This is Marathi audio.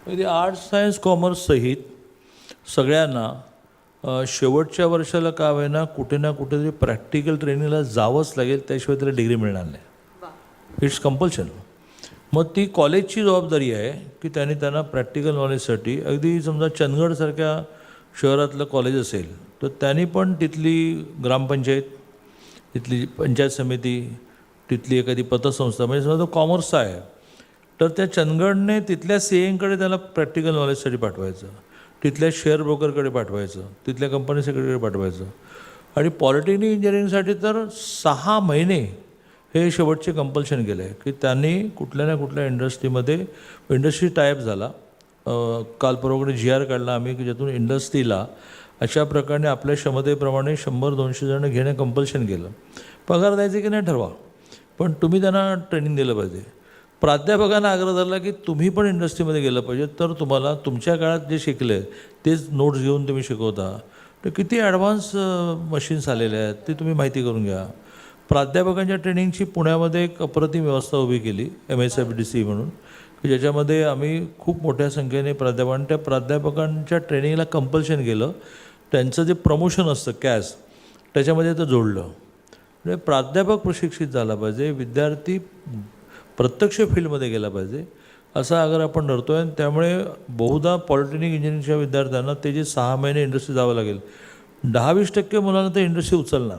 म्हणजे आर्ट्स सायन्स कॉमर्स सहित सगळ्यांना शेवटच्या वर्षाला का होईना कुठे ना कुठेतरी प्रॅक्टिकल ट्रेनिंगला जावंच लागेल, त्याशिवाय त्याला डिग्री मिळणार नाही. It's compulsion. मग ती कॉलेजची जबाबदारी आहे की त्यांना प्रॅक्टिकल नॉलेजसाठी, अगदी समजा चंदगडसारख्या शहरातलं कॉलेज असेल तर त्यांनी पण तिथली ग्रामपंचायत, तिथली पंचायत समिती, तिथली एखादी पतसंस्था, म्हणजे समजा तो कॉमर्सचा आहे तर त्या चंदगडने तिथल्या सीएंकडे त्याला प्रॅक्टिकल नॉलेजसाठी पाठवायचं, तिथल्या शेअर ब्रोकरकडे पाठवायचं, तिथल्या कंपनी सेक्रेटरीकडे पाठवायचं. आणि पॉलिटेक्निक इंजिनिअरिंगसाठी तर 6 महिने हे शेवटचे कंपल्शन केलं आहे की त्यांनी कुठल्या ना कुठल्या इंडस्ट्री टायअप झाला. काल परवाकडे GR काढला आम्ही की ज्यातून इंडस्ट्रीला अशा प्रकारे आपल्या क्षमतेप्रमाणे 100-200 जण घेणं कंपल्शन केलं. पगार द्यायचे की नाही ठरवा, पण तुम्ही त्यांना ट्रेनिंग दिलं पाहिजे. प्राध्यापकांना आग्रह धरला की तुम्ही पण इंडस्ट्रीमध्ये गेलं पाहिजे, तर तुम्हाला तुमच्या काळात जे शिकले तेच नोट्स घेऊन तुम्ही शिकवता. तर किती ॲडव्हान्स मशीन्स आलेले आहेत ते तुम्ही माहिती करून घ्या. प्राध्यापकांच्या ट्रेनिंगची पुण्यामध्ये एक अप्रतिम व्यवस्था उभी केली, MSFDC म्हणून, की ज्याच्यामध्ये आम्ही खूप मोठ्या संख्येने त्या प्राध्यापकांच्या ट्रेनिंगला कंपल्शन केलं. त्यांचं जे प्रमोशन असतं कॅस त्याच्यामध्ये ते जोडलं. म्हणजे प्राध्यापक प्रशिक्षित झाला पाहिजे, विद्यार्थी प्रत्यक्ष फील्डमध्ये गेला पाहिजे असा अगर आपण धरतो आहे. त्यामुळे बहुधा पॉलिटेक्निक इंजिनिअरिंगच्या विद्यार्थ्यांना ते जे 6 महिने इंडस्ट्री जावं लागेल, 10-20% मुलांना ते इंडस्ट्री उचलणार.